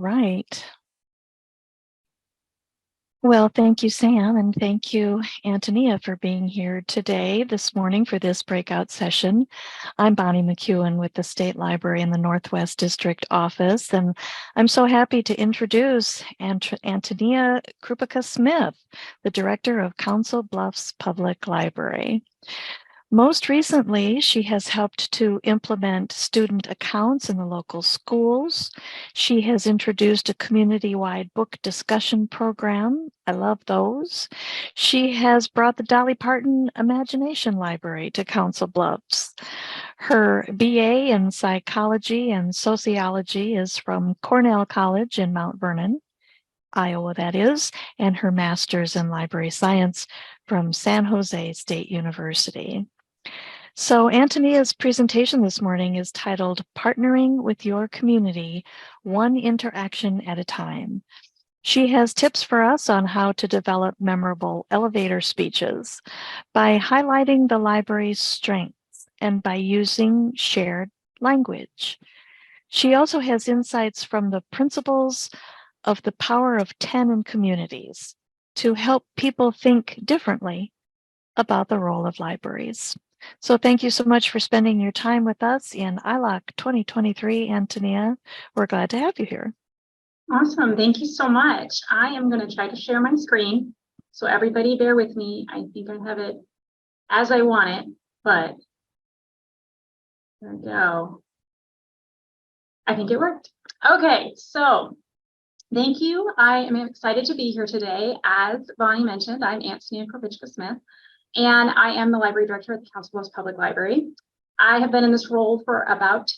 right. Well, thank you, Sam, and thank you, Antonia, for being here today, this morning, for this breakout session. I'm Bonnie McEwen with the State Library in the Northwest District Office, and I'm so happy to introduce Antonia Krupica-Smith, the Director of Council Bluffs Public Library. Most recently, she has helped to implement student accounts in the local schools. She has introduced a community-wide book discussion program. I love those. She has brought the Dolly Parton Imagination Library to Council Bluffs. Her BA in psychology and sociology is from Cornell College in Mount Vernon, Iowa, that is, and her master's in library science from San Jose State University. So Antonia's presentation this morning is titled Partnering with Your Community, One Interaction at a Time. She has tips for us on how to develop memorable elevator speeches by highlighting the library's strengths and by using shared language. She also has insights from the principles of the power of 10 in communities to help people think differently about the role of libraries. So thank you so much for spending your time with us in ILOC 2023, Antonia. We're glad to have you here. Awesome. Thank you so much. I am going to try to share my screen. So everybody bear with me. I think I have it as I want it, but there we go. I think it worked. Okay, so thank you. I am excited to be here today. As Bonnie mentioned, I'm Antonia Krupica-Smith, and I am the library director at the Council Bluffs Public Library. I have been in this role for about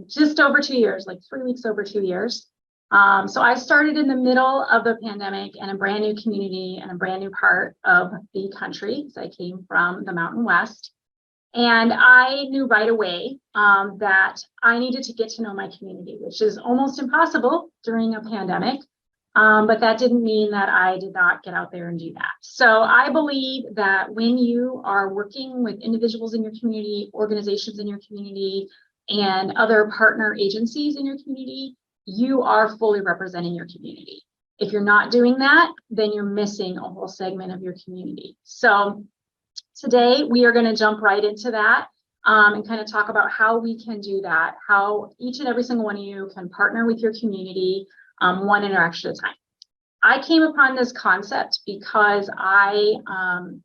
just over 2 years, like 3 weeks over 2 years. So I started in the middle of the pandemic in a brand new community and a brand new part of the country, because I came from the Mountain West. And I knew right away that I needed to get to know my community, which is almost impossible during a pandemic. But that didn't mean that I did not get out there and do that. So I believe that when you are working with individuals in your community, organizations in your community, and other partner agencies in your community, you are fully representing your community. If you're not doing that, then you're missing a whole segment of your community. So today we are going to jump right into that and kind of talk about how we can do that, how each and every single one of you can partner with your community one interaction at a time. I came upon this concept because I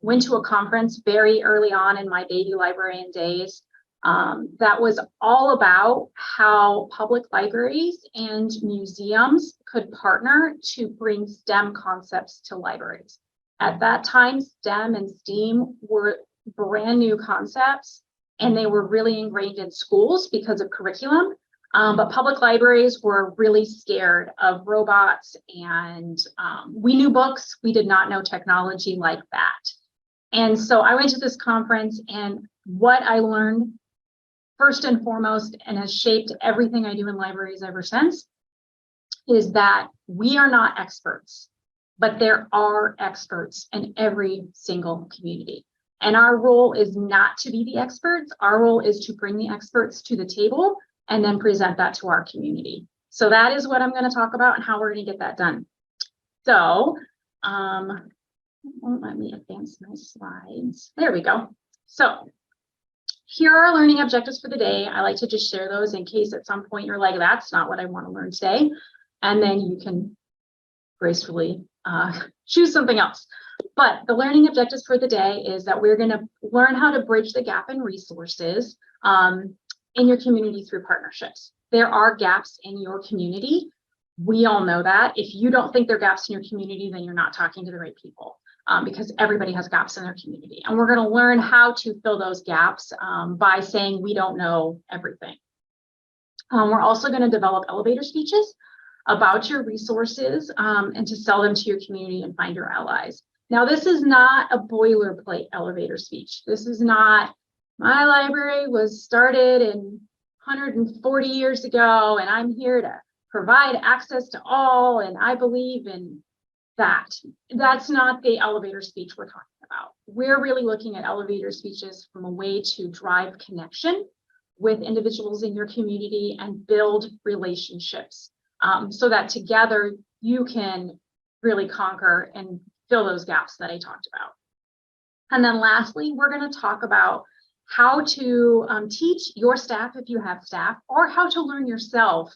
went to a conference very early on in my baby librarian days that was all about how public libraries and museums could partner to bring STEM concepts to libraries. At that time, STEM and STEAM were brand new concepts, and they were really ingrained in schools because of curriculum. But public libraries were really scared of robots, and we knew books. We did not know technology like that. And so I went to this conference, and what I learned first and foremost, and has shaped everything I do in libraries ever since, is that we are not experts, but there are experts in every single community. And our role is not to be the experts. Our role is to bring the experts to the table and then present that to our community. So that is what I'm going to talk about and how we're going to get that done. So, won't let me advance my slides. There we go. So here are our learning objectives for the day. I like to just share those in case at some point you're like, that's not what I want to learn today. And then you can gracefully choose something else. But the learning objectives for the day is that we're going to learn how to bridge the gap in resources in your community through partnerships. There are gaps in your community. We all know that. If you don't think there are gaps in your community, then you're not talking to the right people because everybody has gaps in their community. And we're going to learn how to fill those gaps by saying we don't know everything. We're also going to develop elevator speeches about your resources and to sell them to your community and find your allies. Now, this is not a boilerplate elevator speech. This is not, my library was started in 140 years ago, and I'm here to provide access to all, and I believe in that. That's not the elevator speech we're talking about. We're really looking at elevator speeches from a way to drive connection with individuals in your community and build relationships. so that together you can really conquer and fill those gaps that I talked about. And then lastly, we're going to talk about how to teach your staff, if you have staff, or how to learn yourself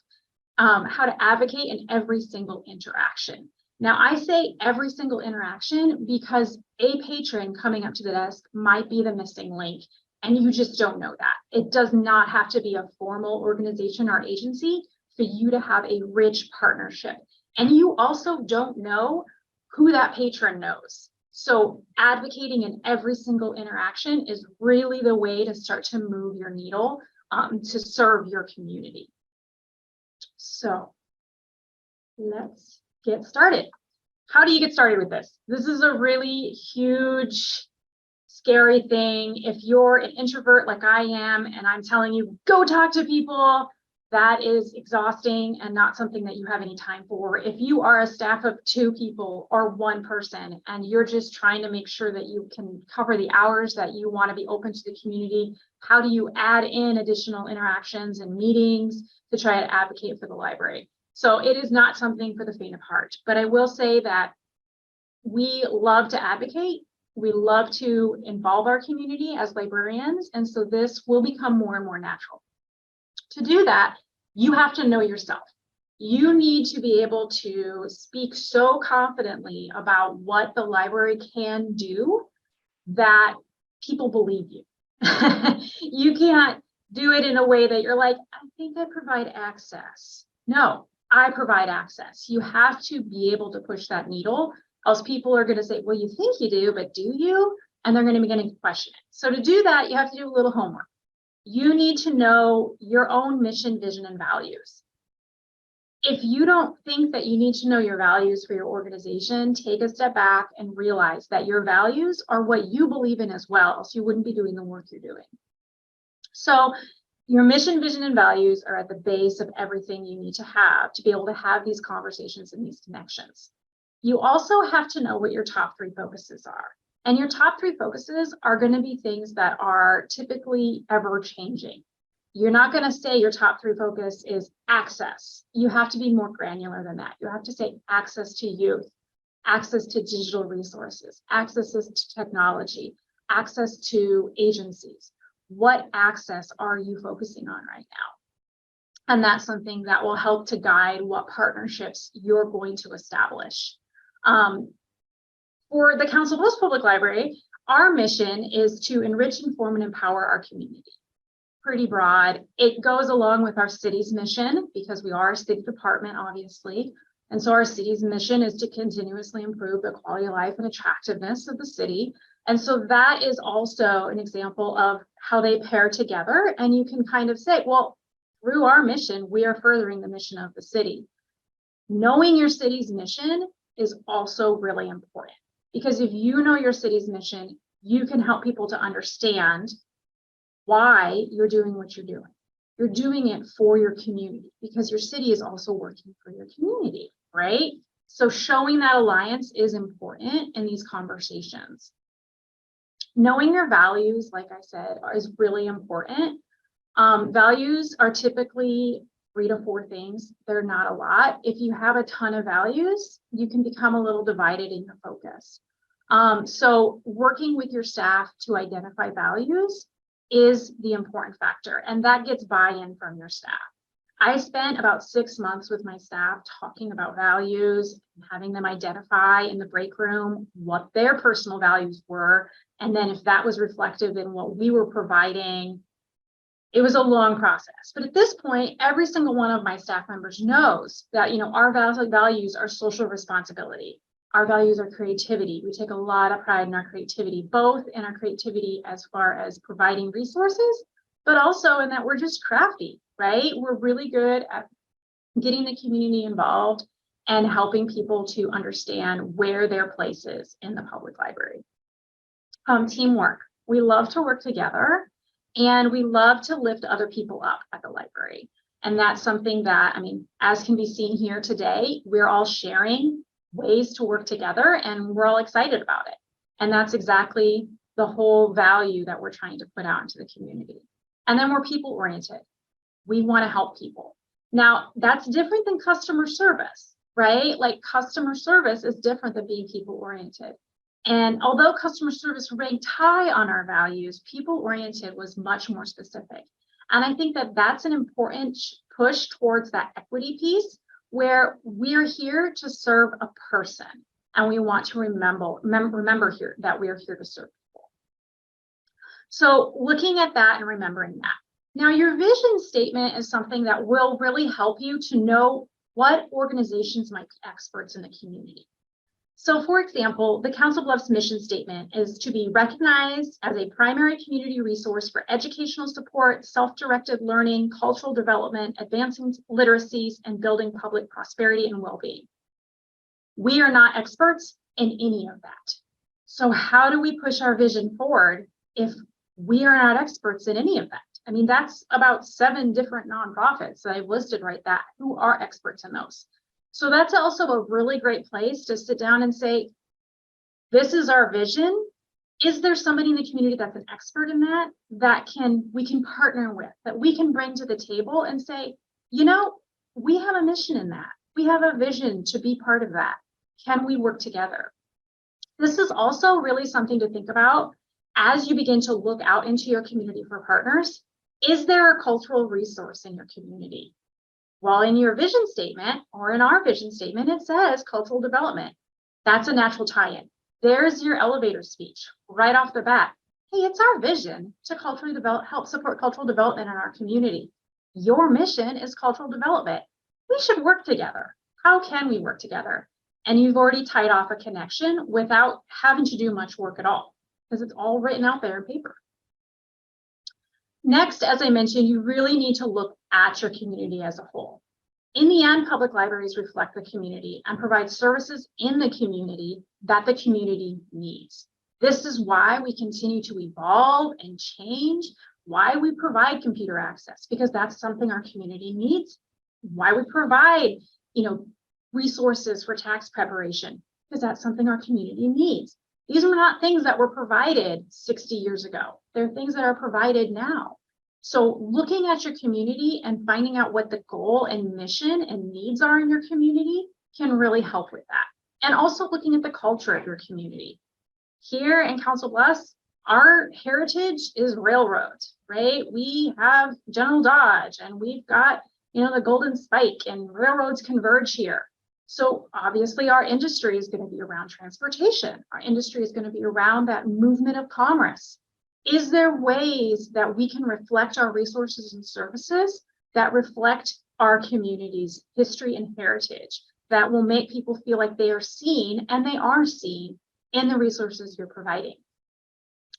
how to advocate in every single interaction. Now, I say every single interaction because a patron coming up to the desk might be the missing link, and you just don't know that. It does not have to be a formal organization or agency for you to have a rich partnership. And you also don't know who that patron knows. So advocating in every single interaction is really the way to start to move your needle to serve your community. So let's get started. How do you get started with this? This is a really huge, scary thing. If you're an introvert like I am, and I'm telling you, go talk to people, that is exhausting and not something that you have any time for. If you are a staff of 2 people or 1 person, and you're just trying to make sure that you can cover the hours that you want to be open to the community, how do you add in additional interactions and meetings to try to advocate for the library? So it is not something for the faint of heart, but I will say that we love to advocate. We love to involve our community as librarians, and so this will become more and more natural. To do that, you have to know yourself. You need to be able to speak so confidently about what the library can do that people believe you. You can't do it in a way that you're like, I think I provide access. No, I provide access. You have to be able to push that needle, else people are going to say, well, you think you do, but do you? And they're going to begin to question it. So to do that, you have to do a little homework. You need to know your own mission, vision, and values. If you don't think that you need to know your values for your organization, take a step back and realize that your values are what you believe in as well, so you wouldn't be doing the work you're doing. So your mission, vision, and values are at the base of everything you need to have to be able to have these conversations and these connections. You also have to know what your top 3 focuses are. And your top 3 focuses are going to be things that are typically ever changing. You're not going to say your top 3 focus is access. You have to be more granular than that. You have to say access to youth, access to digital resources, access to technology, access to agencies. What access are you focusing on right now? And that's something that will help to guide what partnerships you're going to establish. For the Council Bluffs Public Library, our mission is to enrich, inform, and empower our community. Pretty broad. It goes along with our city's mission because we are a city department, obviously. And so our city's mission is to continuously improve the quality of life and attractiveness of the city. And so that is also an example of how they pair together. And you can kind of say, well, through our mission, we are furthering the mission of the city. Knowing your city's mission is also really important. Because if you know your city's mission, you can help people to understand why you're doing what you're doing. You're doing it for your community because your city is also working for your community, right? So showing that alliance is important in these conversations. Knowing your values, like I said, is really important. Values are typically 3 to 4 things. They're not a lot. If you have a ton of values, you can become a little divided in your focus. So working with your staff to identify values is the important factor, and that gets buy-in from your staff. I spent about 6 months with my staff talking about values, having them identify in the break room what their personal values were, and then if that was reflective in what we were providing. It was a long process, but at this point, every single one of my staff members knows that, our values are social responsibility. Our values are creativity. We take a lot of pride in our creativity, both in our creativity as far as providing resources, but also in that we're just crafty, right? We're really good at getting the community involved and helping people to understand where their place is in the public library. Teamwork. We love to work together. And we love to lift other people up at the library. And that's something that, as can be seen here today, we're all sharing ways to work together and we're all excited about it. And that's exactly the whole value that we're trying to put out into the community. And then we're people oriented. We want to help people. Now, that's different than customer service, right? Like customer service is different than being people-oriented. And although customer service ranked high on our values, people-oriented was much more specific. And I think that that's an important push towards that equity piece, where we're here to serve a person. And we want to remember here that we are here to serve people. So looking at that and remembering that. Now, your vision statement is something that will really help you to know what organizations might be experts in the community. So for example, the Council Bluffs mission statement is to be recognized as a primary community resource for educational support, self-directed learning, cultural development, advancing literacies, and building public prosperity and well-being. We are not experts in any of that. So how do we push our vision forward if we are not experts in any of that? I mean, that's about 7 different nonprofits that I've listed right there who are experts in those. So that's also a really great place to sit down and say, this is our vision. Is there somebody in the community that's an expert in that, we can partner with, that we can bring to the table and say, you know, we have a mission in that. We have a vision to be part of that. Can we work together? This is also really something to think about as you begin to look out into your community for partners. Is there a cultural resource in your community? Well, in your vision statement, or in our vision statement, it says cultural development. That's a natural tie-in. There's your elevator speech right off the bat. Hey, it's our vision to culturally help support cultural development in our community. Your mission is cultural development. We should work together. How can we work together? And you've already tied off a connection without having to do much work at all, because it's all written out there in paper. Next, as I mentioned, you really need to look at your community as a whole. In the end, public libraries reflect the community and provide services in the community that the community needs. This is why we continue to evolve and change, why we provide computer access, because that's something our community needs. Why we provide, resources for tax preparation, because that's something our community needs. These are not things that were provided 60 years ago. They're things that are provided now. So looking at your community and finding out what the goal and mission and needs are in your community can really help with that. And also looking at the culture of your community. Here in Council Bluffs, our heritage is railroads, right? We have General Dodge and we've got, the Golden Spike, and railroads converge here. So obviously our industry is going to be around transportation. Our industry is going to be around that movement of commerce. Is there ways that we can reflect our resources and services that reflect our community's history and heritage, that will make people feel like they are seen, and they are seen in the resources you're providing?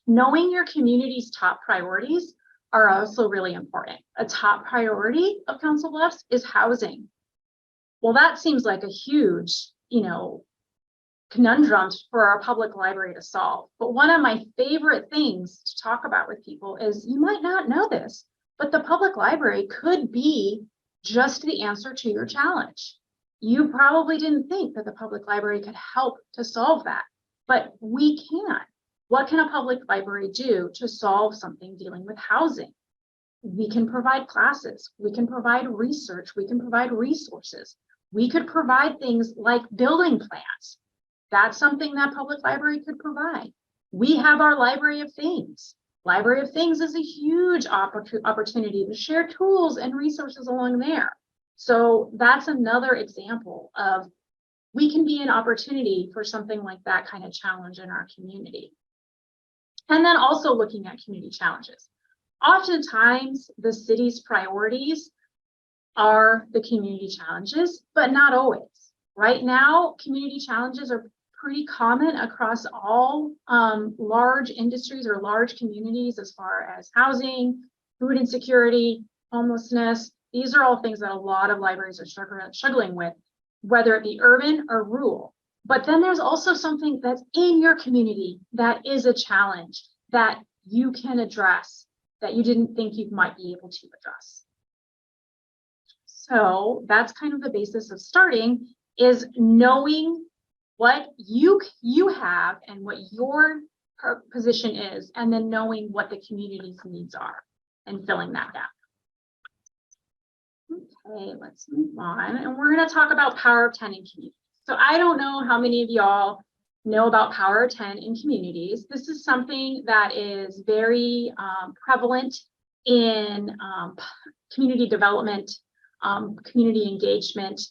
Knowing your community's top priorities are also really important. A top priority of Council Bluffs is housing. Well, that seems like a huge, conundrum for our public library to solve. But one of my favorite things to talk about with people is, you might not know this, but the public library could be just the answer to your challenge. You probably didn't think that the public library could help to solve that, but we can. What can a public library do to solve something dealing with housing? We can provide classes, we can provide research, we can provide resources. We could provide things like building plans. That's something that public library could provide. We have our Library of Things. Library of Things is a huge opportunity to share tools and resources along there. So that's another example of, we can be an opportunity for something like that kind of challenge in our community. And then also looking at community challenges. Oftentimes, the city's priorities are the community challenges, but not always. Right now, community challenges are pretty common across all large industries or large communities, as far as housing, food insecurity, homelessness. These are all things that a lot of libraries are struggling with, whether it be urban or rural. But then there's also something that's in your community that is a challenge that you can address, that you didn't think you might be able to address. So that's kind of the basis of starting, is knowing what you have and what your position is, and then knowing what the community's needs are and filling that gap. Okay, let's move on. And we're going to talk about Power of 10 in communities. So I don't know how many of y'all know about Power of 10 in communities. This is something that is very prevalent in community development, community engagement,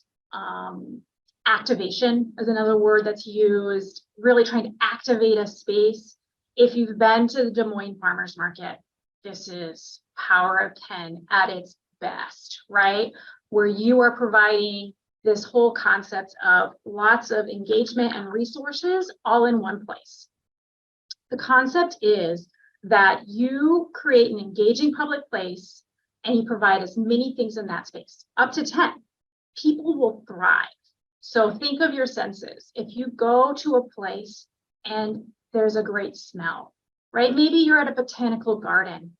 activation is another word that's used, really trying to activate a space. If you've been to the Des Moines Farmers Market, this is Power of 10 at its best, right? Where you are providing this whole concept of lots of engagement and resources all in one place. The concept is that you create an engaging public place and you provide as many things in that space, up to 10. People will thrive. So think of your senses. If you go to a place and there's a great smell, right? Maybe you're at a botanical garden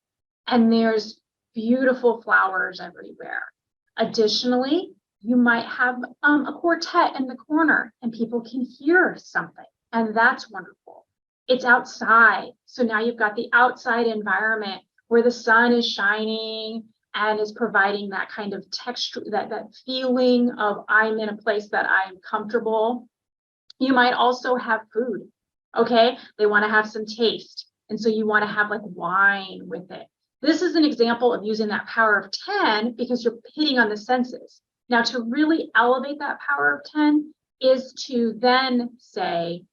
and there's beautiful flowers everywhere. Additionally, you might have a quartet in the corner and people can hear something, and that's wonderful. It's outside, so now you've got the outside environment where the sun is shining and is providing that kind of texture, that feeling of I'm in a place that I'm comfortable. You might also have food, okay? They want to have some taste, and so you want to have like wine with it. This is an example of using that power of 10 because you're hitting on the senses. Now, to really elevate that power of 10 is to then say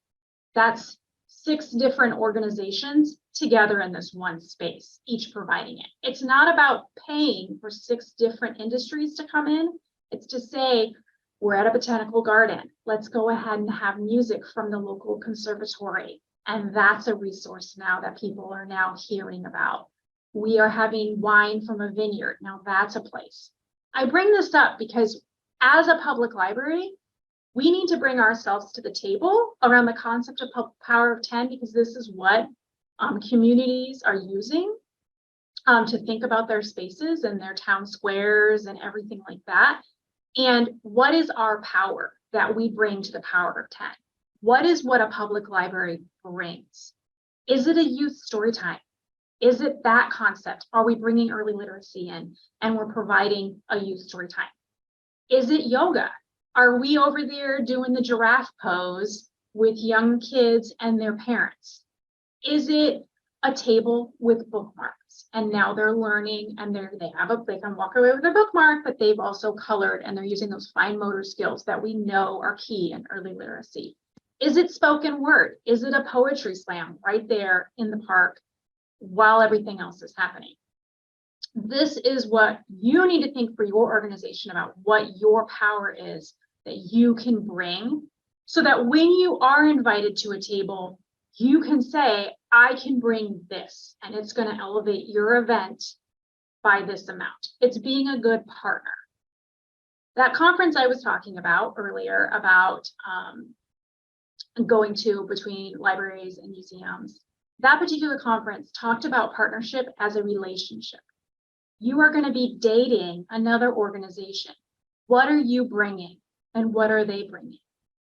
that's 6 different organizations together in this one space, each providing it. It's not about paying for 6 different industries to come in. It's to say, we're at a botanical garden. Let's go ahead and have music from the local conservatory. And that's a resource now that people are now hearing about. We are having wine from a vineyard. Now that's a place. I bring this up because as a public library, we need to bring ourselves to the table around the concept of power of 10, because this is what communities are using to think about their spaces and their town squares and everything like that. And what is our power that we bring to the power of 10? What is what a public library brings? Is it a youth story time? Is it that concept? Are we bringing early literacy in and we're providing a youth story time? Is it yoga? Are we over there doing the giraffe pose with young kids and their parents? Is it a table with bookmarks? And now they're learning and they can walk away with a bookmark, but they've also colored and they're using those fine motor skills that we know are key in early literacy. Is it spoken word? Is it a poetry slam right there in the park while everything else is happening? This is what you need to think for your organization about, what your power is that you can bring, so that when you are invited to a table, you can say, I can bring this, and it's going to elevate your event by this amount. It's being a good partner. That conference I was talking about earlier about going to between libraries and museums, that particular conference talked about partnership as a relationship. You are going to be dating another organization. What are you bringing and what are they bringing?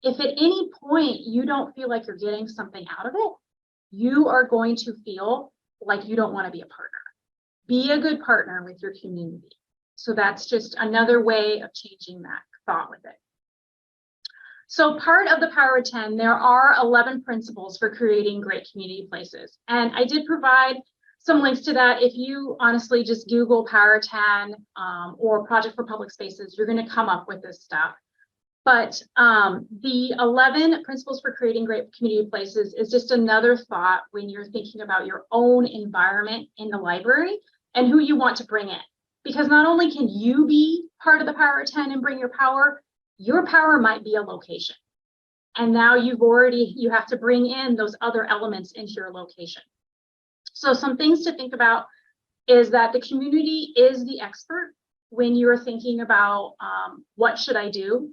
If at any point you don't feel like you're getting something out of it, you are going to feel like you don't want to be a partner. Be a good partner with your community. So that's just another way of changing that thought with it. So part of the Power of 10, there are 11 principles for creating great community places. And I did provide some links to that. If you honestly just Google Power of 10 or Project for Public Spaces, you're going to come up with this stuff. But the 11 principles for creating great community places is just another thought when you're thinking about your own environment in the library and who you want to bring in. Because not only can you be part of the Power of 10 and bring your power might be a location. And now you have to bring in those other elements into your location. So some things to think about is that the community is the expert when you're thinking about what should I do?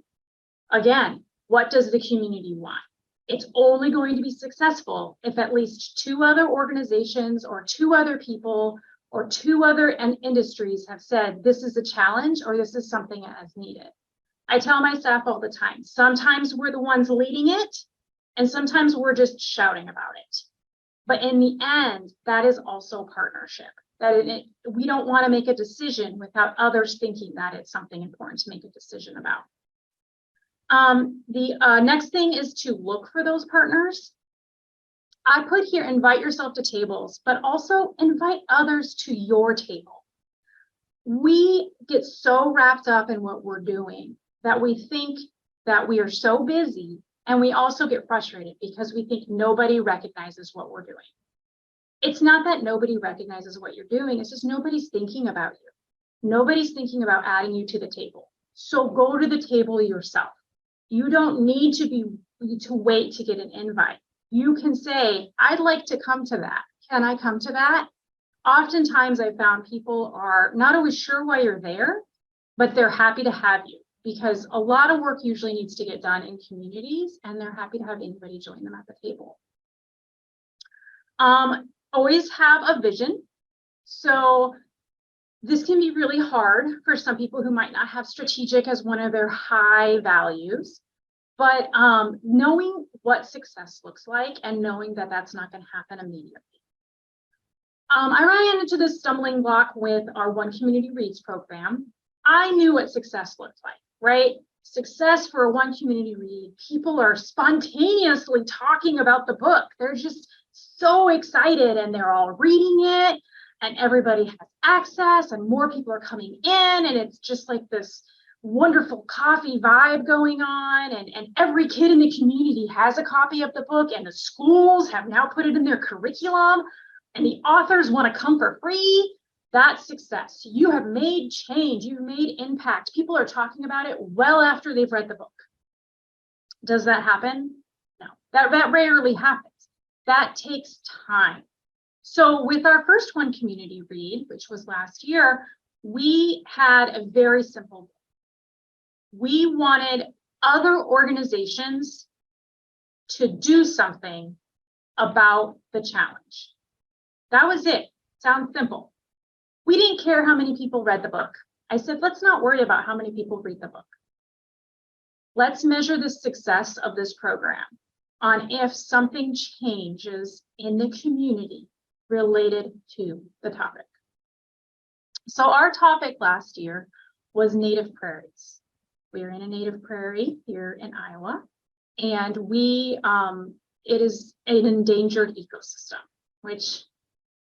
Again, what does the community want? It's only going to be successful if at least 2 other organizations or 2 other people or 2 other industries have said, this is a challenge or this is something as needed. I tell my staff all the time, sometimes we're the ones leading it and sometimes we're just shouting about it. But in the end, that is also partnership. we don't want to make a decision without others thinking that it's something important to make a decision about. The next thing is to look for those partners. I put here, invite yourself to tables, but also invite others to your table. We get so wrapped up in what we're doing that we think that we are so busy, and we also get frustrated because we think nobody recognizes what we're doing. It's not that nobody recognizes what you're doing, it's just nobody's thinking about you. Nobody's thinking about adding you to the table. So go to the table yourself. You don't need to wait to get an invite. You can say, I'd like to come to that. Can I come to that? Oftentimes I found people are not always sure why you're there, but they're happy to have you because a lot of work usually needs to get done in communities, and they're happy to have anybody join them at the table. Always have a vision. So this can be really hard for some people who might not have strategic as one of their high values, but knowing what success looks like and knowing that that's not going to happen immediately. I ran into this stumbling block with our One Community Reads program. I knew what success looked like, right? Success for a One Community Read, people are spontaneously talking about the book. They're just so excited and they're all reading it and everybody has access and more people are coming in, and it's just like this wonderful coffee vibe going on, and every kid in the community has a copy of the book, and the schools have now put it in their curriculum, and the authors want to come for free. That's success. You have made change, you've made impact. People are talking about it well after they've read the book. Does that happen? No, that rarely happens. That takes time. So with our first One Community Read, which was last year, we had a very simple goal. We wanted other organizations to do something about the challenge. That was it. Sounds simple. We didn't care how many people read the book. I said, let's not worry about how many people read the book. Let's measure the success of this program on if something changes in the community related to the topic. So our topic last year was native prairies. We're in a native prairie here in Iowa, and it is an endangered ecosystem, which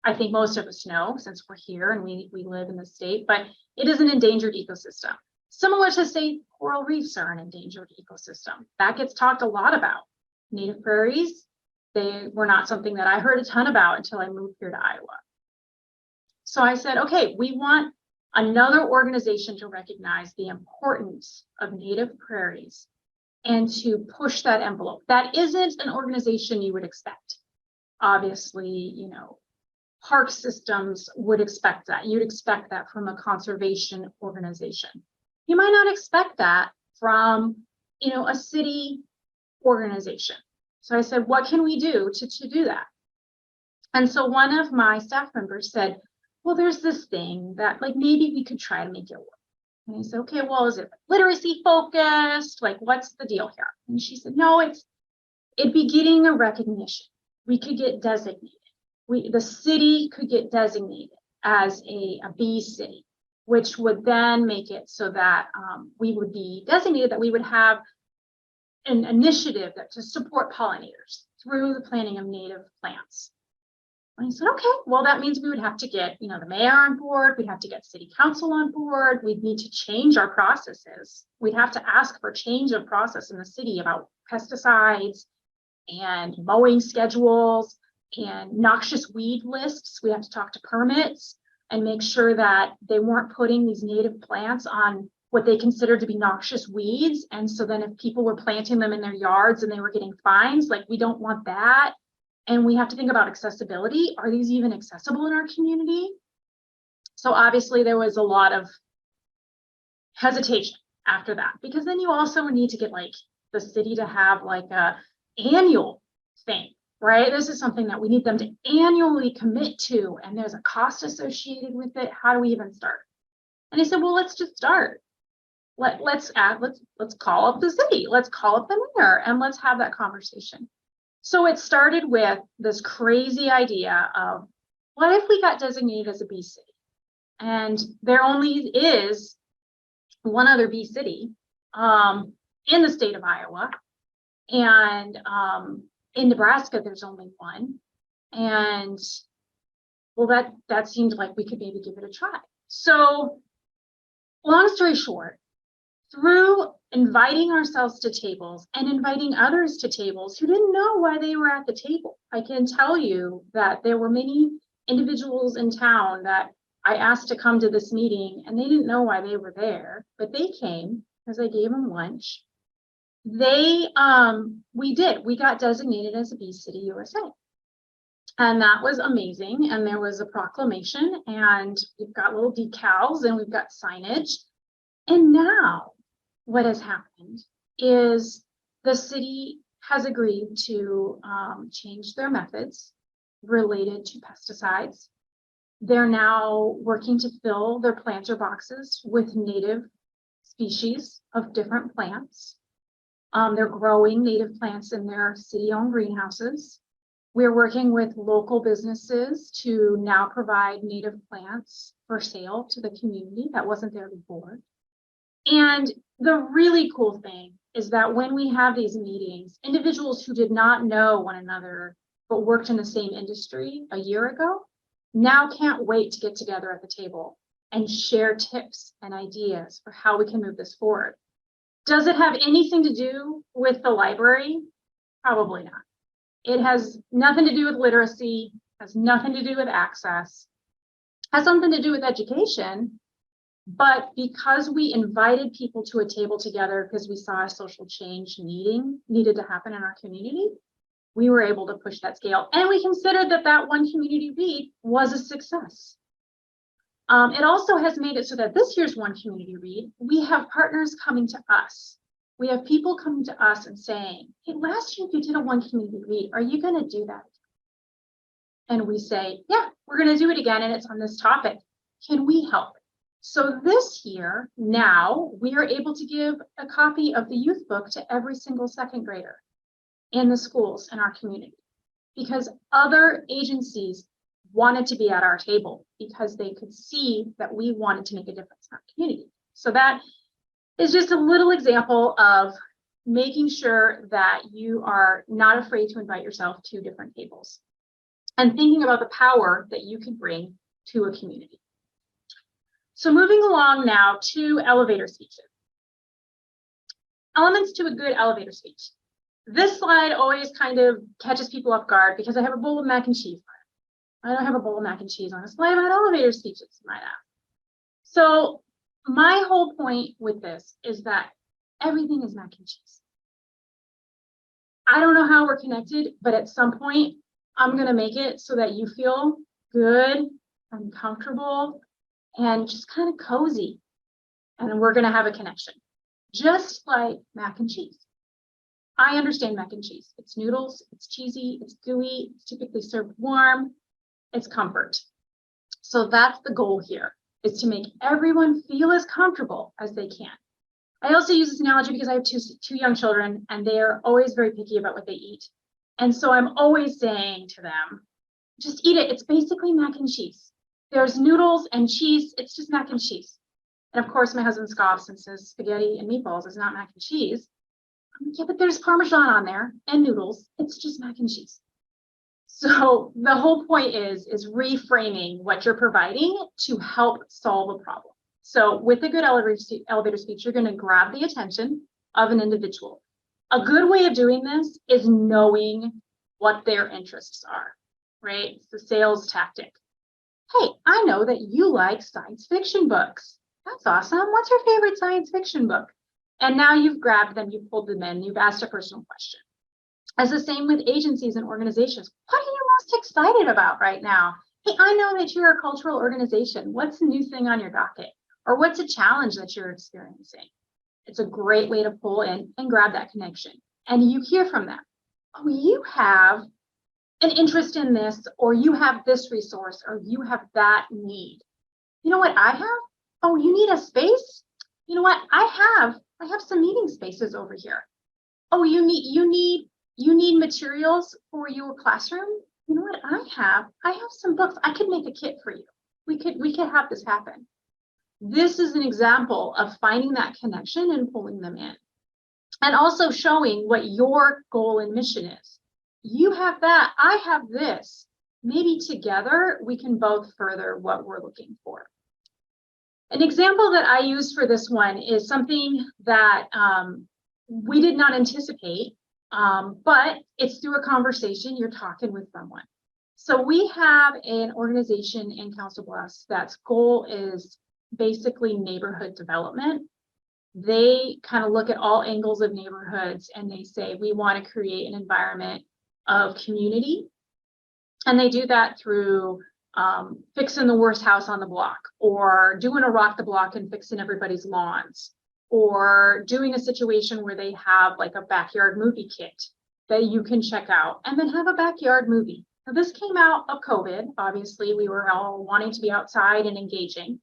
I think most of us know since we're here and we live in the state, but it is an endangered ecosystem. Similar to, say, coral reefs are an endangered ecosystem. That gets talked a lot about. Native prairies, they were not something that I heard a ton about until I moved here to Iowa. So I said, okay, we want another organization to recognize the importance of native prairies and to push that envelope. That isn't an organization you would expect. Obviously, you know, park systems would expect that. You'd expect that from a conservation organization. You might not expect that from, you know, a city organization. So I said, what can we do to do that? And so one of my staff members said, well, there's this thing that like maybe we could try to make it work. And I said, okay, well, is it literacy focused? Like, what's the deal here? And she said, no, it'd be getting a recognition. We could get designated. The city could get designated as a bee city, which would then make it so that we would be designated, that we would have an initiative to support pollinators through the planting of native plants. And I said, okay, well, that means we would have to get, you know, the mayor on board. We'd have to get city council on board. We'd need to change our processes. We'd have to ask for change of process in the city about pesticides and mowing schedules and noxious weed lists. We have to talk to permits and make sure that they weren't putting these native plants on what they considered to be noxious weeds. And so then if people were planting them in their yards and they were getting fines, like we don't want that. And we have to think about accessibility. Are these even accessible in our community? So obviously there was a lot of hesitation after that, because then you also need to get like the city to have like a annual thing, right? This is something that we need them to annually commit to, and there's a cost associated with it. How do we even start? And he said, well, let's just start. Let's call up the city. Let's call up the mayor and let's have that conversation. So it started with this crazy idea of what if we got designated as a B city? And there only is one other B city in the state of Iowa. And in Nebraska, there's only one. And well, that seemed like we could maybe give it a try. So long story short, through inviting ourselves to tables and inviting others to tables who didn't know why they were at the table, I can tell you that there were many individuals in town that I asked to come to this meeting and they didn't know why they were there, but they came because I gave them lunch. We got designated as a B City USA. And that was amazing. And there was a proclamation and we've got little decals and we've got signage. And now what has happened is the city has agreed to change their methods related to pesticides. They're now working to fill their planter boxes with native species of different plants. They're growing native plants in their city-owned greenhouses. We're working with local businesses to now provide native plants for sale to the community that wasn't there before. And the really cool thing is that when we have these meetings, individuals who did not know one another but worked in the same industry a year ago now can't wait to get together at the table and share tips and ideas for how we can move this forward. Does it have anything to do with the library? Probably not. It has nothing to do with literacy, has nothing to do with access, has something to do with education. But because we invited people to a table together because we saw a social change needed to happen in our community, we were able to push that scale. And we considered that one community read was a success. It also has made it so that this year's one community read, we have partners coming to us. We have people coming to us and saying, hey, last year you did a one community read. Are you going to do that? And we say, yeah, we're going to do it again. And it's on this topic. Can we help? So this year, now we are able to give a copy of the youth book to every single second grader in the schools in our community because other agencies wanted to be at our table because they could see that we wanted to make a difference in our community. So that is just a little example of making sure that you are not afraid to invite yourself to different tables and thinking about the power that you can bring to a community. So moving along now to elevator speeches. Elements to a good elevator speech. This slide always kind of catches people off guard because I have a bowl of mac and cheese. I don't have a bowl of mac and cheese on a slide about elevator speeches, might ask. So my whole point with this is that everything is mac and cheese. I don't know how we're connected, but at some point, I'm going to make it so that you feel good and comfortable and just kind of cozy. And then we're going to have a connection, just like mac and cheese. I understand mac and cheese. It's noodles, it's cheesy, it's gooey, it's typically served warm, it's comfort. So that's the goal here, is to make everyone feel as comfortable as they can. I also use this analogy because I have two young children and they are always very picky about what they eat. And so I'm always saying to them, just eat it. It's basically mac and cheese. There's noodles and cheese. It's just mac and cheese. And of course, my husband scoffs and says spaghetti and meatballs is not mac and cheese. Yeah, but there's Parmesan on there and noodles. It's just mac and cheese. So the whole point is reframing what you're providing to help solve a problem. So with a good elevator speech, you're going to grab the attention of an individual. A good way of doing this is knowing what their interests are, right? It's the sales tactic. Hey, I know that you like science fiction books. That's awesome. What's your favorite science fiction book? And now you've grabbed them, you've pulled them in, you've asked a personal question. As the same with agencies and organizations. What are you most excited about right now? Hey, I know that you're a cultural organization. What's the new thing on your docket? Or what's a challenge that you're experiencing? It's a great way to pull in and grab that connection. And you hear from them. Oh, you have an interest in this, or you have this resource, or you have that need. You know what I have? Oh, you need a space? You know what? I have some meeting spaces over here. Oh, you need materials for your classroom? you know what, I have some books. I could make a kit for you. We could have this happen. This is an example of finding that connection and pulling them in. And also showing what your goal and mission is. You have that, I have this. Maybe together we can both further what we're looking for. An example that I use for this one is something that we did not anticipate, but it's through a conversation. You're talking with someone. So we have an organization in Council Bluffs that's goal is basically neighborhood development. They kind of look at all angles of neighborhoods and they say, we want to create an environment of community. And they do that through fixing the worst house on the block, or doing a rock the block and fixing everybody's lawns, or doing a situation where they have like a backyard movie kit that you can check out and then have a backyard movie. Now this came out of COVID. Obviously, we were all wanting to be outside and engaging.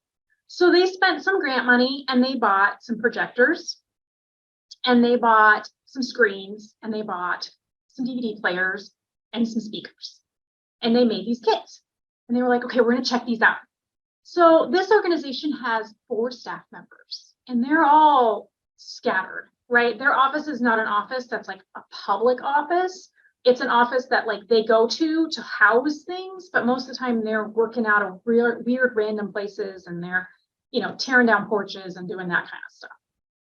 So they spent some grant money and they bought some projectors and they bought some screens and they bought some DVD players and some speakers. And they made these kits and they were like, okay, we're going to check these out. So this organization has 4 staff members and they're all scattered, right? Their office is not an office that's like a public office. It's an office that like they go to house things, but most of the time they're working out of weird random places and they're, you know, tearing down porches and doing that kind of stuff.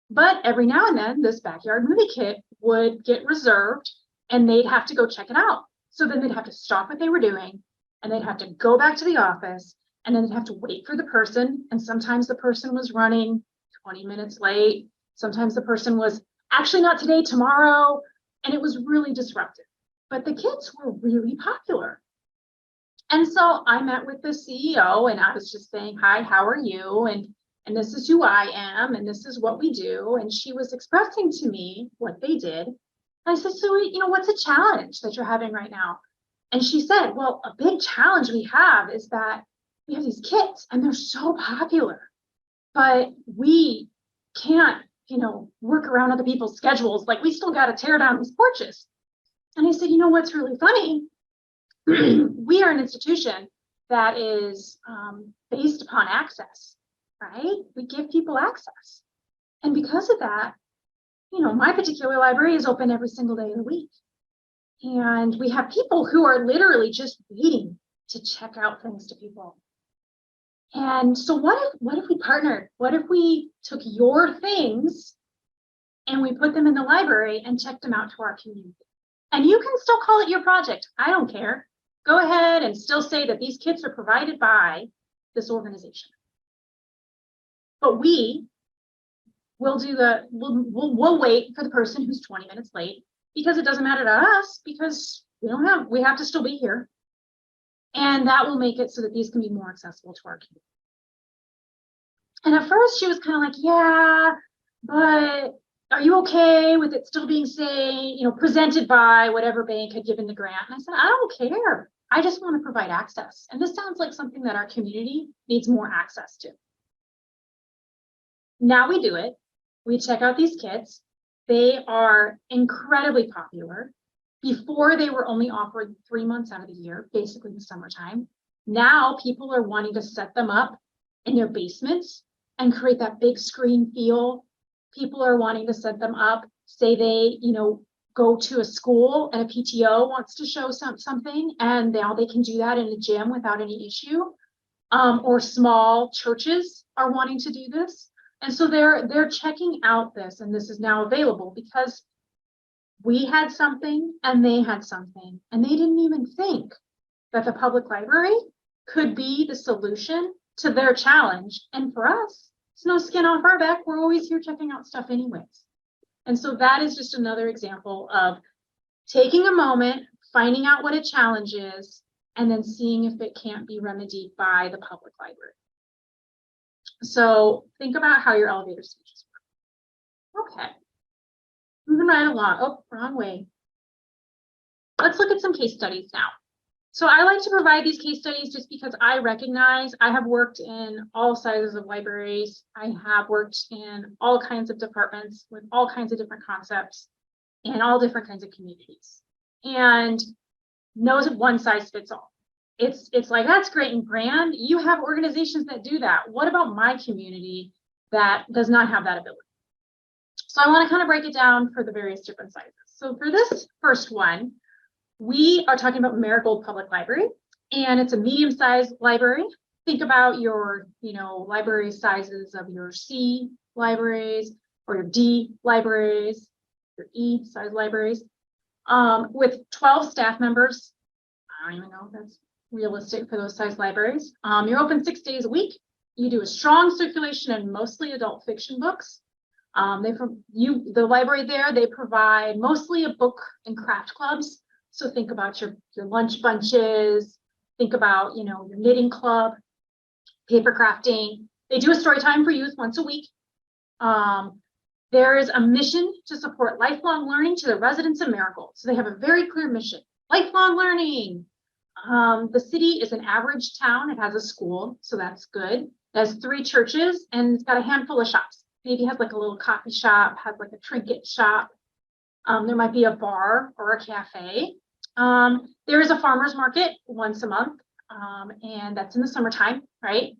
But every now and then this backyard movie kit would get reserved and they'd have to go check it out. So then they'd have to stop what they were doing and they'd have to go back to the office and then they'd have to wait for the person. And sometimes the person was running 20 minutes late. Sometimes the person was actually not today, tomorrow. And it was really disruptive. But the kits were really popular. And so I met with the CEO and I was just saying, hi, how are you? And this is who I am and this is what we do. And she was expressing to me what they did. I said, so, you know, what's a challenge that you're having right now? And she said, well, a big challenge we have is that we have these kits and they're so popular, but we can't, you know, work around other people's schedules. Like we still got to tear down these porches. And I said, you know, what's really funny? We are an institution that is based upon access, right? We give people access. And because of that, you know, my particular library is open every single day of the week. And we have people who are literally just waiting to check out things to people. And so what if we partnered? What if we took your things and we put them in the library and checked them out to our community? And you can still call it your project. I don't care. Go ahead and still say that these kits are provided by this organization. But we will do we'll wait for the person who's 20 minutes late because it doesn't matter to us because we have to still be here. And that will make it so that these can be more accessible to our community. And at first she was kind of like, yeah, but are you okay with it still being, say, you know, presented by whatever bank had given the grant? And I said, I don't care. I just want to provide access. And this sounds like something that our community needs more access to. Now we do it. We check out these kits. They are incredibly popular. Before they were only offered 3 months out of the year, basically in the summertime. Now people are wanting to set them up in their basements and create that big screen feel. People are wanting to set them up, say they, you know, go to a school and a PTO wants to show something and now they can do that in a gym without any issue. Or small churches are wanting to do this. And so they're checking out this, and this is now available because we had something and they had something, and they didn't even think that the public library could be the solution to their challenge. And for us, it's no skin off our back. We're always here checking out stuff anyways. And so that is just another example of taking a moment, finding out what a challenge is, and then seeing if it can't be remedied by the public library. So think about how your elevator speeches work. Okay, moving right along. Oh, wrong way. Let's look at some case studies now. So I like to provide these case studies just because I recognize I have worked in all sizes of libraries. I have worked in all kinds of departments with all kinds of different concepts and all different kinds of communities. And no one size fits all. It's like, that's great and grand. You have organizations that do that. What about my community that does not have that ability? So I want to kind of break it down for the various different sizes. So for this first one, we are talking about Marigold Public Library, and it's a medium-sized library. Think about your, library sizes of your C libraries or your D libraries, your E size libraries, with 12 staff members. I don't even know if that's realistic for those size libraries. You're open 6 days a week. You do a strong circulation and mostly adult fiction books. The library there, they provide mostly a book and craft clubs. So think about your lunch bunches, think about, your knitting club, paper crafting. They do a story time for youth once a week. There is a mission to support lifelong learning to the residents of Marigold. So they have a very clear mission, lifelong learning. The city is an average town. It has a school, so that's good. It has 3 churches and it's got a handful of shops. Maybe has like a little coffee shop, has like a trinket shop. There might be a bar or a cafe. There is a farmer's market once a month, and that's in the summertime, right?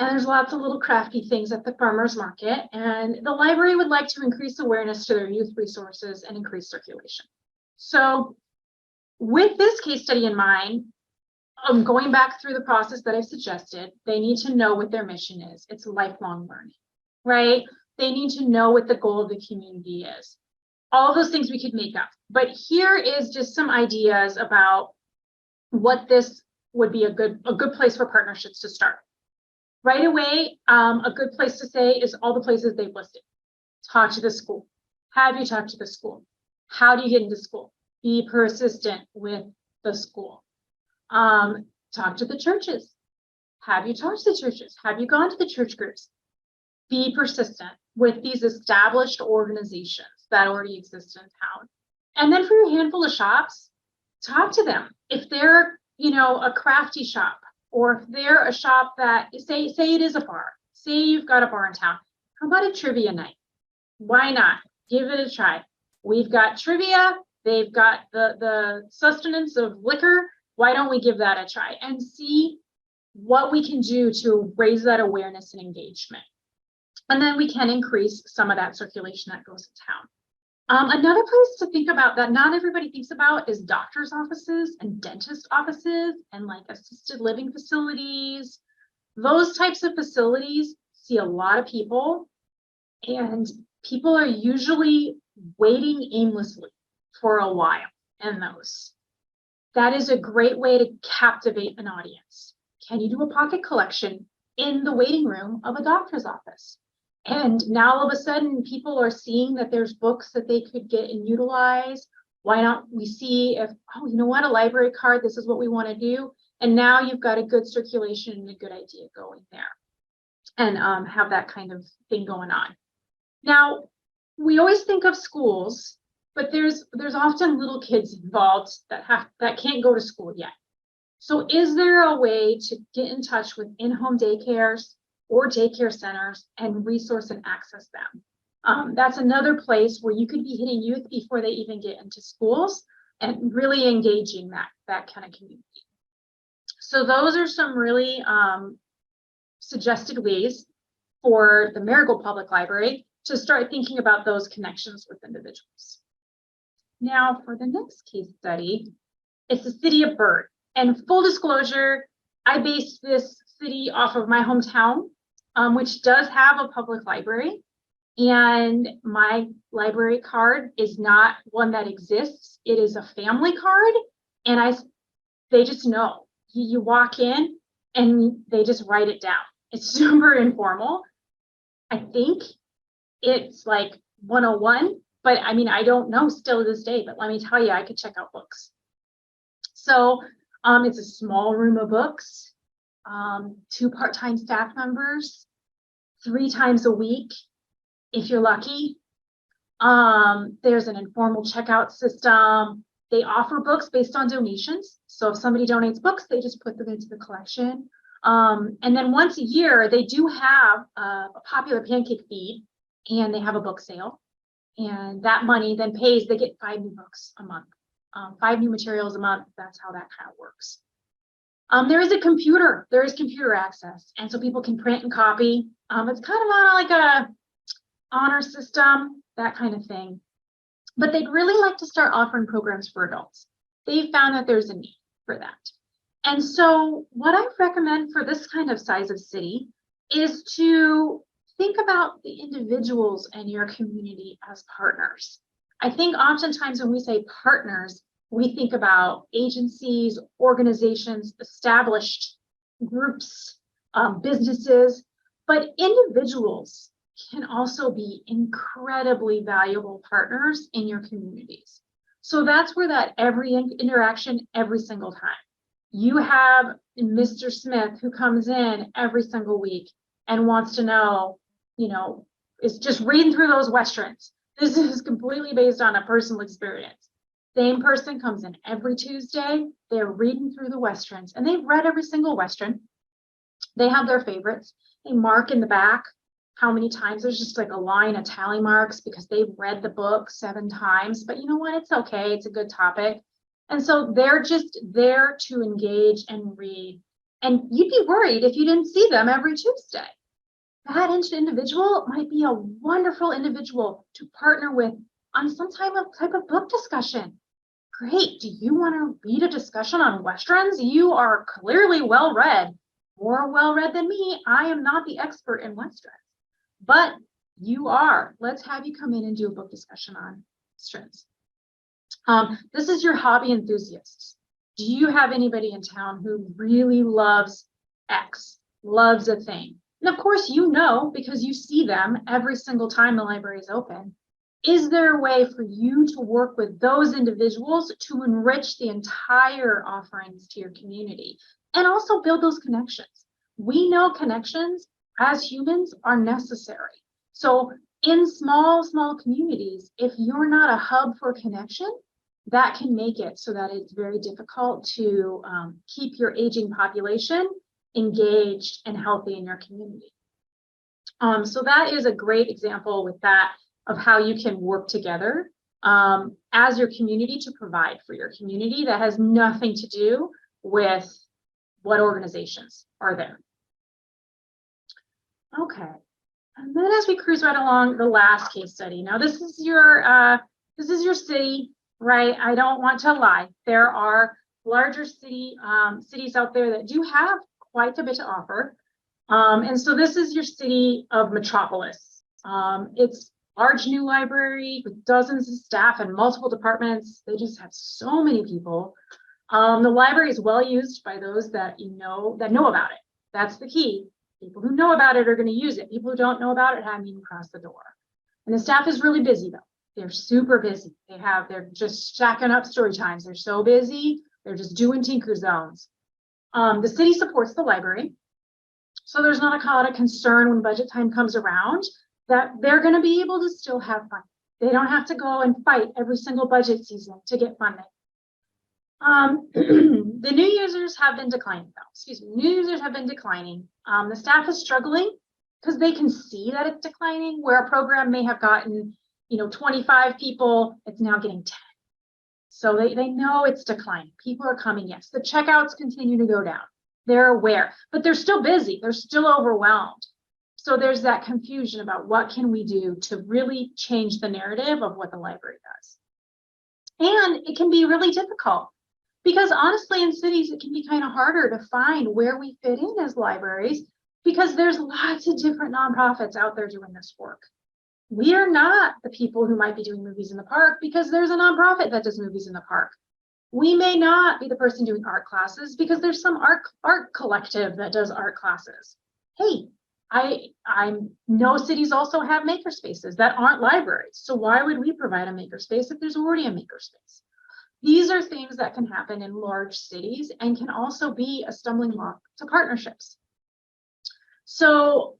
And there's lots of little crafty things at the farmer's market. And the library would like to increase awareness to their youth resources and increase circulation. So with this case study in mind, going back through the process that I've suggested, they need to know what their mission is. It's lifelong learning, right? They need to know what the goal of the community is. All of those things we could make up. But here is just some ideas about what this would be a good place for partnerships to start. Right away, a good place to say is all the places they've listed. Talk to the school. Have you talked to the school? How do you get into school? Be persistent with the school. Talk to the churches. Have you talked to the churches? Have you gone to the church groups? Be persistent with these established organizations that already exist in town. And then for your handful of shops, talk to them. If they're, a crafty shop, or if they're a shop that, say it is a bar, say you've got a bar in town, how about a trivia night? Why not? Give it a try. We've got trivia, they've got the sustenance of liquor. Why don't we give that a try and see what we can do to raise that awareness and engagement? And then we can increase some of that circulation that goes to town. Another place to think about that not everybody thinks about is doctor's offices and dentist offices and like assisted living facilities. Those types of facilities see a lot of people, and people are usually waiting aimlessly for a while in those. That is a great way to captivate an audience. Can you do a pocket collection in the waiting room of a doctor's office? And now all of a sudden people are seeing that there's books that they could get and utilize. Why not we see if, you know what, a library card, this is what we want to do. And now you've got a good circulation and a good idea going there, and have that kind of thing going on. Now, we always think of schools, but there's often little kids involved that can't go to school yet. So is there a way to get in touch with in-home daycares or daycare centers and resource and access them? That's another place where you could be hitting youth before they even get into schools and really engaging that kind of community. So those are some really suggested ways for the Marigold Public Library to start thinking about those connections with individuals. Now for the next case study, it's the city of Bird. And full disclosure, I based this city off of my hometown, which does have a public library. And my library card is not one that exists. It is a family card. And they just know. You walk in and they just write it down. It's super informal. I think it's like 101, but I mean, I don't know still to this day, but let me tell you, I could check out books. So it's a small room of books, 2 part-time staff members, 3 times a week, if you're lucky. There's an informal checkout system. They offer books based on donations. So if somebody donates books, they just put them into the collection. And then once a year, they do have a popular pancake feed, and they have a book sale. And that money then pays, they get 5 new books a month. 5 new materials a month. That's how that kind of works. There is computer access. And so people can print and copy. It's kind of on like a honor system, that kind of thing. But they'd really like to start offering programs for adults. They found that there's a need for that. And so what I recommend for this kind of size of city is to think about the individuals in your community as partners. I think oftentimes when we say partners, we think about agencies, organizations, established groups, businesses, but individuals can also be incredibly valuable partners in your communities. So that's where that every interaction, every single time. You have Mr. Smith who comes in every single week and wants to know, is just reading through those Westerns. This is completely based on a personal experience. Same person comes in every Tuesday, they're reading through the Westerns, and they've read every single Western. They have their favorites. They mark in the back how many times. There's just like a line of tally marks because they've read the book 7 times, but you know what? It's okay. It's a good topic. And so they're just there to engage and read. And you'd be worried if you didn't see them every Tuesday. That individual might be a wonderful individual to partner with on some type of book discussion. Great. Do you want to read a discussion on Westerns? You are clearly well-read, more well-read than me. I am not the expert in Westerns, but you are. Let's have you come in and do a book discussion on Westerns. This is your hobby enthusiasts. Do you have anybody in town who really loves X, loves a thing? And of course, because you see them every single time the library is open. Is there a way for you to work with those individuals to enrich the entire offerings to your community and also build those connections? We know connections as humans are necessary. So in small communities, if you're not a hub for connection, that can make it so that it's very difficult to keep your aging population engaged and healthy in your community. So that is a great example with that of how you can work together as your community to provide for your community that has nothing to do with what organizations are there. Okay, and then as we cruise right along, the last case study. Now this is your city, right? I don't want to lie. There are larger cities out there that do have quite a bit to offer. And so this is your city of Metropolis. It's a large new library with dozens of staff and multiple departments. They just have so many people. The library is well used by those that know about it. That's the key. People who know about it are going to use it. People who don't know about it haven't even crossed the door. And the staff is really busy though. They're super busy. They're just stacking up story times. They're so busy. They're just doing tinker zones. The city supports the library. So there's not a lot of concern when budget time comes around that they're going to be able to still have fun. They don't have to go and fight every single budget season to get funding. The new users have been declining though. New users have been declining. The staff is struggling because they can see that it's declining, where a program may have gotten 25 people, it's now getting 10. So they know it's declining. People are coming, yes. The checkouts continue to go down. They're aware, but they're still busy. They're still overwhelmed. So there's that confusion about what can we do to really change the narrative of what the library does. And it can be really difficult because honestly, in cities, it can be kind of harder to find where we fit in as libraries because there's lots of different nonprofits out there doing this work. We are not the people who might be doing movies in the park because there's a nonprofit that does movies in the park. We may not be the person doing art classes because there's some art collective that does art classes. Hey, I know cities also have makerspaces that aren't libraries. So why would we provide a makerspace if there's already a makerspace? These are things that can happen in large cities and can also be a stumbling block to partnerships. So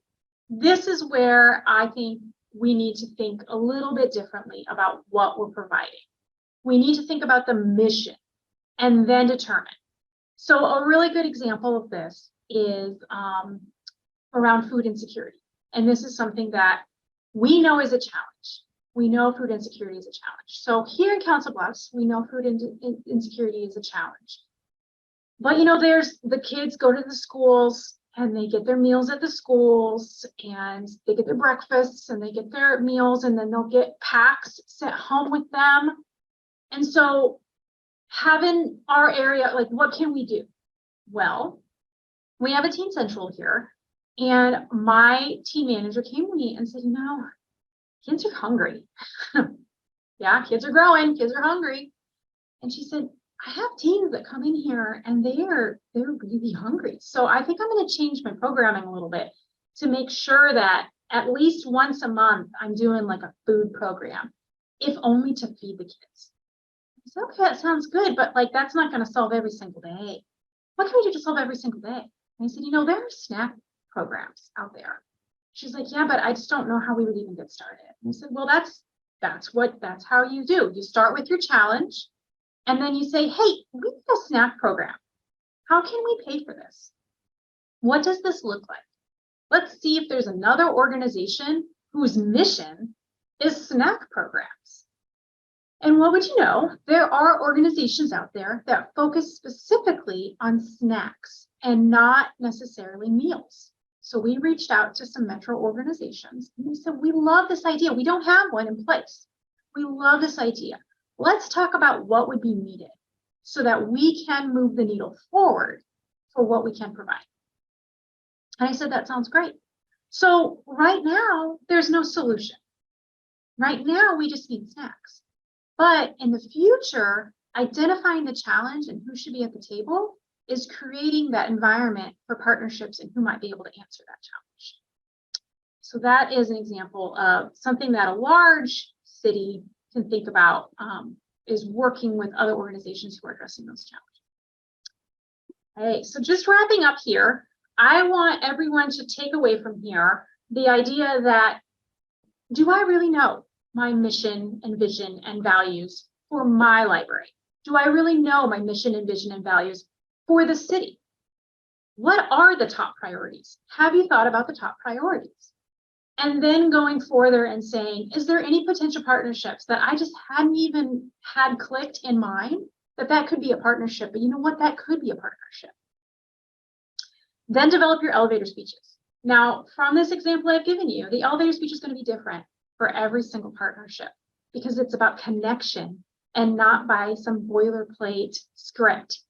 this is where I think we need to think a little bit differently about what we're providing. We need to think about the mission and then determine. So a really good example of this is around food insecurity. And this is something that we know is a challenge. we know food insecurity is a challenge. So here in Council Bluffs, we know food insecurity is a challenge. But, you know, there's the kids go to the schools and they get their meals at the schools and they get their breakfasts and they get their meals and then they'll get packs sent home with them. And so having our area, like, what can we do? Well, we have a Teen Central here, and my team manager came to me and said, you know, kids are hungry. Yeah, kids are growing, kids are hungry. And she said, I have teens that come in here and they're really hungry. So I think I'm going to change my programming a little bit to make sure that at least once a month I'm doing like a food program, if only to feed the kids. I said, okay, that sounds good, but like that's not going to solve every single day. What can we do to solve every single day? And I said, you know, there are snack programs out there. She's like, yeah, but I just don't know how we would even get started. And I said, well, that's how you do. You start with your challenge, and then you say, hey, we need a snack program. How can we pay for this? What does this look like? Let's see if there's another organization whose mission is snack programs. And what would you know? There are organizations out there that focus specifically on snacks and not necessarily meals. So we reached out to some metro organizations and we said, we love this idea. We don't have one in place. We love this idea. Let's talk about what would be needed so that we can move the needle forward for what we can provide. And I said, that sounds great. So right now, there's no solution. Right now, we just need snacks. But in the future, identifying the challenge and who should be at the table is creating that environment for partnerships and who might be able to answer that challenge. So that is an example of something that a large city can think about, is working with other organizations who are addressing those challenges. Okay, so just wrapping up here, I want everyone to take away from here the idea that, do I really know my mission and vision and values for my library? Do I really know my mission and vision and values for the city? What are the top priorities? Have you thought about the top priorities? And then going further and saying, is there any potential partnerships that I just hadn't even had clicked in mind that could be a partnership, but you know what, that could be a partnership. Then develop your elevator speeches. Now, from this example I've given you, the elevator speech is going to be different for every single partnership because it's about connection and not by some boilerplate script.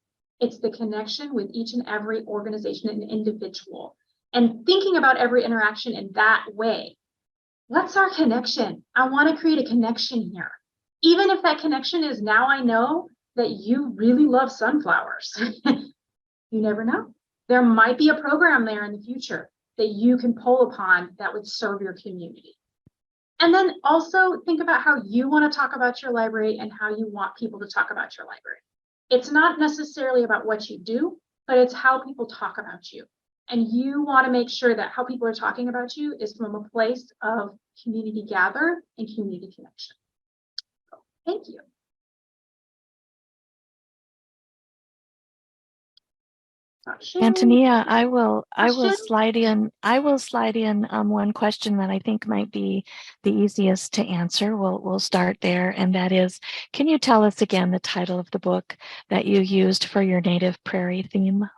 It's the connection with each and every organization and individual. And thinking about every interaction in that way. What's our connection? I want to create a connection here. Even if that connection is, now I know that you really love sunflowers. You never know. There might be a program there in the future that you can pull upon that would serve your community. And then also think about how you want to talk about your library and how you want people to talk about your library. It's not necessarily about what you do, but it's how people talk about you. And you want to make sure that how people are talking about you is from a place of community gather and community connection. So, thank you. Antonia, I will slide in one question that I think might be the easiest to answer. We'll start there, and that is, can you tell us again the title of the book that you used for your native prairie theme?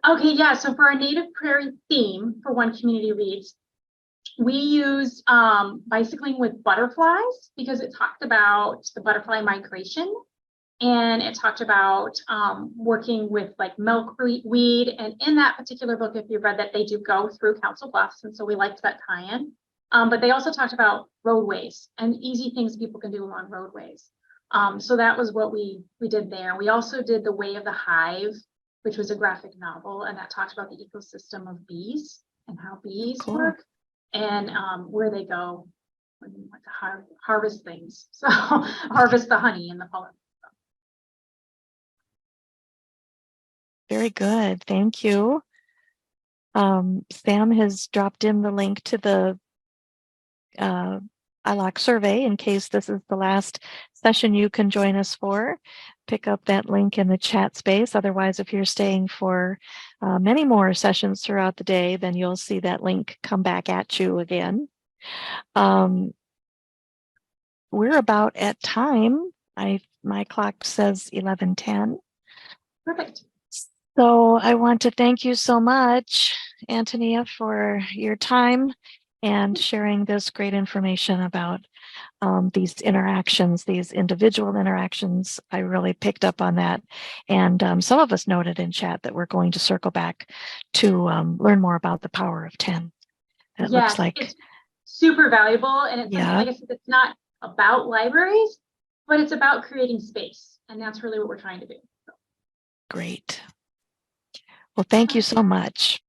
Okay, yeah, so for our native prairie theme for One Community Reads, we used Bicycling with Butterflies because it talked about the butterfly migration. And it talked about working with like milkweed. And in that particular book, if you've read that, they do go through Council Bluffs. And so we liked that tie-in. But they also talked about roadways and easy things people can do along roadways. So that was what we did there. We also did The Way of the Hive, which was a graphic novel. And that talked about the ecosystem of bees and how bees work and where they go when they want to harvest things. So harvest the honey and the pollen. Very good. Thank you. Sam has dropped in the link to the ILOC survey in case this is the last session you can join us for. Pick up that link in the chat space. Otherwise, if you're staying for many more sessions throughout the day, then you'll see that link come back at you again. we're about at time. My clock says 11:10. Perfect. So I want to thank you so much, Antonia, for your time and sharing this great information about these interactions, these individual interactions. I really picked up on that. And some of us noted in chat that we're going to circle back to learn more about the power of 10. It looks like it's super valuable. And it's something, yeah, like I said, it's not about libraries, but it's about creating space. And that's really what we're trying to do. great. Well, thank you so much.